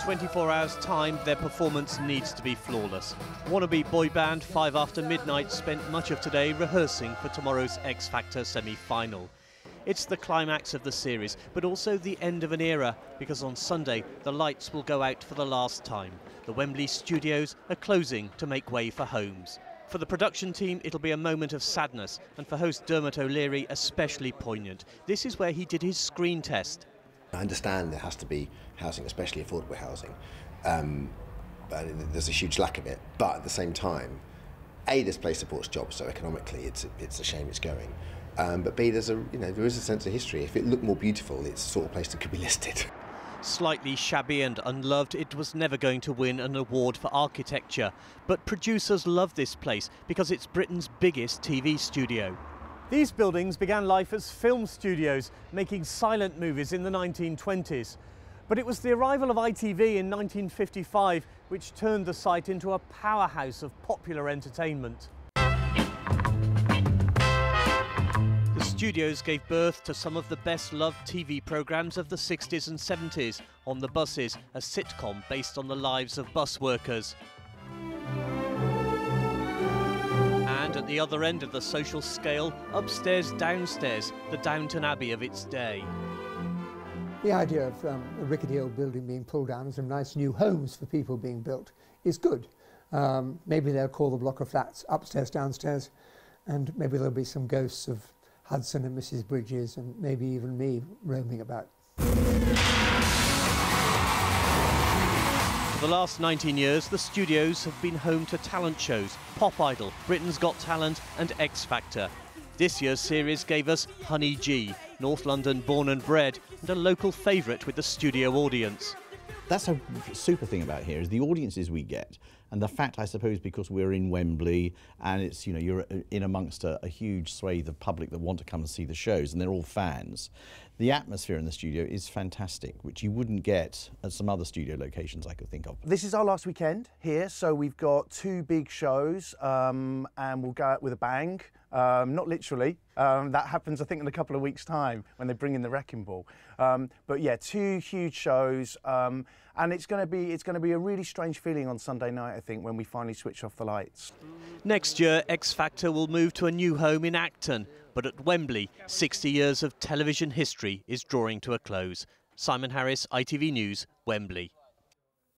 24 hours' time, their performance needs to be flawless. Wannabe boy band 5 After Midnight spent much of today rehearsing for tomorrow's X Factor semi-final. It's the climax of the series, but also the end of an era, because on Sunday the lights will go out for the last time. The Wembley studios are closing to make way for homes. For the production team, it'll be a moment of sadness, and for host Dermot O'Leary, especially poignant. This is where he did his screen test. I understand there has to be housing, especially affordable housing, but there's a huge lack of it. But at the same time, A, this place supports jobs, so economically it's a shame it's going. But B, there is a sense of history. If it looked more beautiful, it's the sort of place that could be listed. Slightly shabby and unloved, it was never going to win an award for architecture. But producers love this place because it's Britain's biggest TV studio. These buildings began life as film studios, making silent movies in the 1920s. But it was the arrival of ITV in 1955 which turned the site into a powerhouse of popular entertainment. The studios gave birth to some of the best-loved TV programmes of the 60s and 70s. On the Buses, a sitcom based on the lives of bus workers. And at the other end of the social scale, Upstairs, Downstairs, the Downton Abbey of its day. The idea of a rickety old building being pulled down and some nice new homes for people being built is good. Maybe they'll call the block of flats Upstairs, Downstairs, and maybe there'll be some ghosts of Hudson and Mrs. Bridges, and maybe even me roaming about. For the last 19 years, the studios have been home to talent shows, Pop Idol, Britain's Got Talent and X Factor. This year's series gave us Honey G, North London born and bred, and a local favourite with the studio audience. That's a super thing about here, is the audiences we get, and the fact, I suppose, because we're in Wembley and it's, you know, you're in amongst a huge swathe of public that want to come and see the shows, and they're all fans. The atmosphere in the studio is fantastic, which you wouldn't get at some other studio locations I could think of. This is our last weekend here, so we've got 2 big shows, and we'll go out with a bang. Not literally. That happens, I think, in a couple of weeks' time when they bring in the wrecking ball. But yeah, 2 huge shows, and it's going to be a really strange feeling on Sunday night, I think, when we finally switch off the lights. Next year, X Factor will move to a new home in Acton, but at Wembley, 60 years of television history is drawing to a close. Simon Harris, ITV News, Wembley.